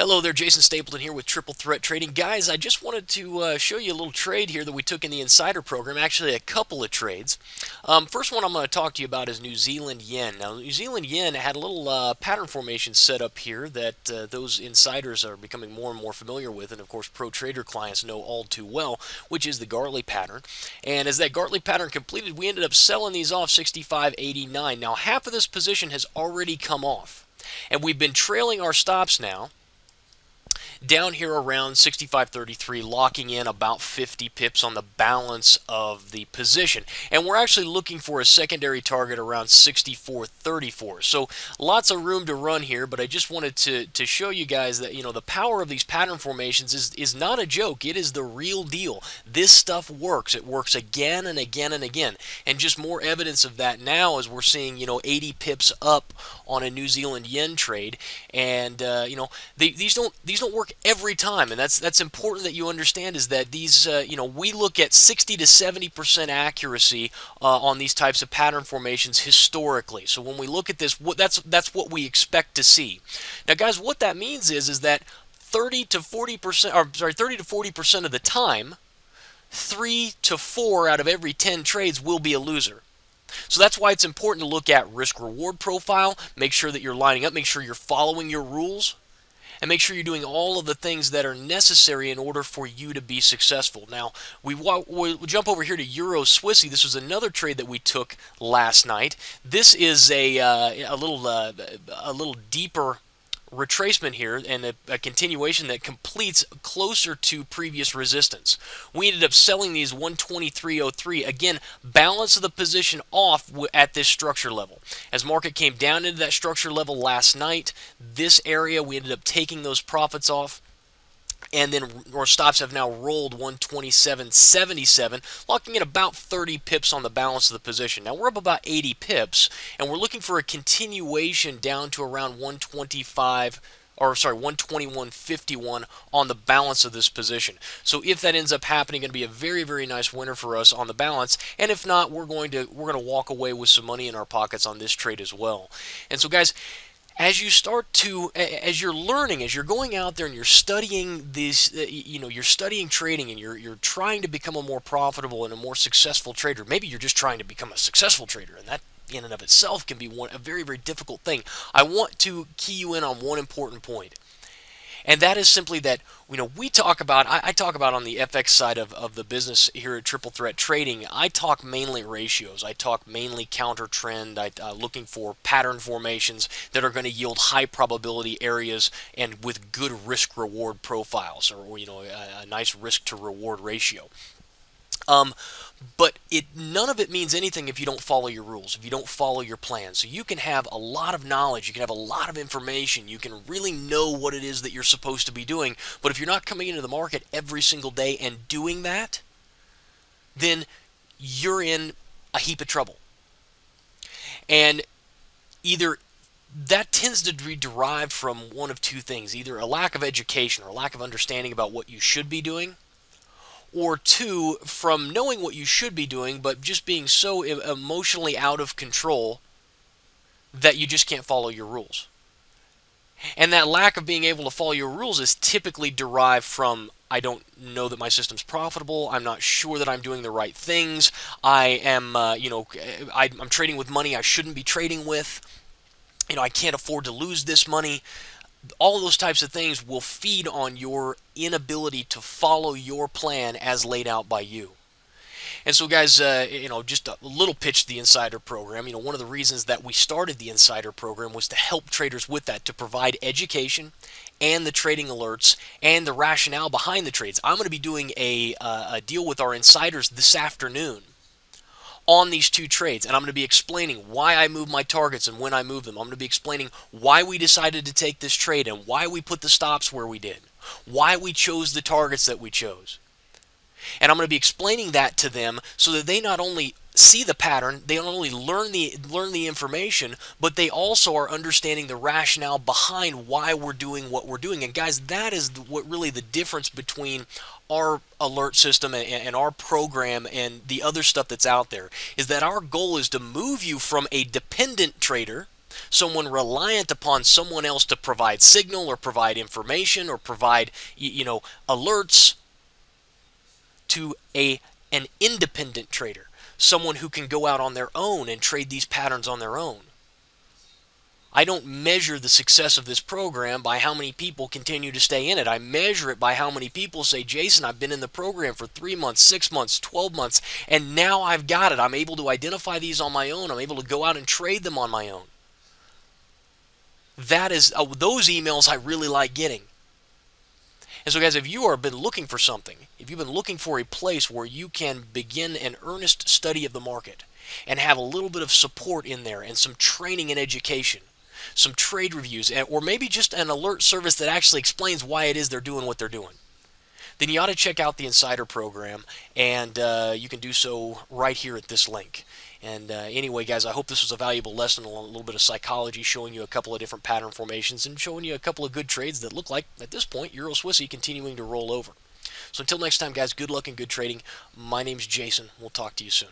Hello there, Jason Stapleton here with Triple Threat Trading. Guys, I just wanted to show you a little trade here that we took in the Insider program, actually a couple of trades. First one I'm going to talk to you about is New Zealand Yen. Now, New Zealand Yen had a little pattern formation set up here that those insiders are becoming more and more familiar with, and of course pro trader clients know all too well, which is the Gartley pattern. And as that Gartley pattern completed, we ended up selling these off 65.89. Now, half of this position has already come off, and we've been trailing our stops now down here around 65.33, locking in about 50 pips on the balance of the position. And we're actually looking for a secondary target around 64.34. So lots of room to run here, but I just wanted to show you guys that, the power of these pattern formations is not a joke. It is the real deal. This stuff works. It works again and again and again. And just more evidence of that now as we're seeing, 80 pips up on a New Zealand yen trade. And, these don't work every time, and that's important that you understand, is that these we look at 60 to 70% accuracy on these types of pattern formations historically. So when we look at this, that's what we expect to see. Now, guys, what that means is that 30 to 40% of the time, 3 to 4 out of every 10 trades will be a loser. So that's why it's important to look at risk-reward profile, make sure that you're lining up, make sure you're following your rules, and make sure you're doing all of the things that are necessary in order for you to be successful. Now, we'll jump over here to Euro Swissy. This was another trade that we took last night. This is a little deeper retracement here, and a continuation that completes closer to previous resistance. We ended up selling these 123.03. Again, balance of the position off at this structure level. As market came down into that structure level last night, this area we ended up taking those profits off. And then our stops have now rolled 127.77, locking in about 30 pips on the balance of the position. Now we're up about 80 pips, and we're looking for a continuation down to around 121.51 on the balance of this position. So if that ends up happening, going to be a very, very nice winner for us on the balance. And if not, we're going to walk away with some money in our pockets on this trade as well. And so, guys, as you're learning, as you're going out there and you're studying these, you're studying trading, and you're trying to become a more profitable and a more successful trader. Maybe you're just trying to become a successful trader, and that in and of itself can be a very, very difficult thing. I want to key you in on one important point. And that is simply that, we talk about, I talk about on the FX side of the business here at Triple Threat Trading, I talk mainly ratios. I talk mainly counter trend, looking for pattern formations that are going to yield high probability areas and with good risk reward profiles, or, a nice risk to reward ratio. But none of it means anything if you don't follow your rules, if you don't follow your plan. So you can have a lot of knowledge, you can have a lot of information, you can really know what it is that you're supposed to be doing, but if you're not coming into the market every single day and doing that, then you're in a heap of trouble. And either that tends to be derived from one of two things, either a lack of education or a lack of understanding about what you should be doing, or two, from knowing what you should be doing, but just being so emotionally out of control that you just can't follow your rules. And that lack of being able to follow your rules is typically derived from, I don't know that my system's profitable, I'm not sure that I'm doing the right things, I am, I'm trading with money I shouldn't be trading with, I can't afford to lose this money. All those types of things will feed on your inability to follow your plan as laid out by you. And so, guys, just a little pitch to the Insider program. One of the reasons that we started the Insider program was to help traders with that, to provide education and the trading alerts and the rationale behind the trades. I'm going to be doing a deal with our insiders this afternoon on these two trades, and I'm going to be explaining why I move my targets and when I move them. I'm going to be explaining why we decided to take this trade and why we put the stops where we did, why we chose the targets that we chose. And I'm going to be explaining that to them so that they not only see the pattern, they not only learn the information, but they also are understanding the rationale behind why we're doing what we're doing. And guys, that is what really the difference between our alert system and our program and the other stuff that's out there, is that our goal is to move you from a dependent trader someone reliant upon someone else to provide signal or provide information or provide, alerts, to an independent trader, someone who can go out on their own and trade these patterns on their own. I don't measure the success of this program by how many people continue to stay in it. I measure it by how many people say, Jason, I've been in the program for 3 months, 6 months, 12 months, and now I've got it. I'm able to identify these on my own. I'm able to go out and trade them on my own. That is those emails I really like getting. And so guys, if you have been looking for something, if you've been looking for a place where you can begin an earnest study of the market and have a little bit of support in there and some training and education, some trade reviews, or maybe just an alert service that actually explains why it is they're doing what they're doing, then you ought to check out the Insider program, and you can do so right here at this link. And anyway, guys, I hope this was a valuable lesson, a little bit of psychology, showing you a couple of different pattern formations and showing you a couple of good trades that look like, at this point, Euro Swissy continuing to roll over. So until next time, guys, good luck and good trading. My name's Jason. We'll talk to you soon.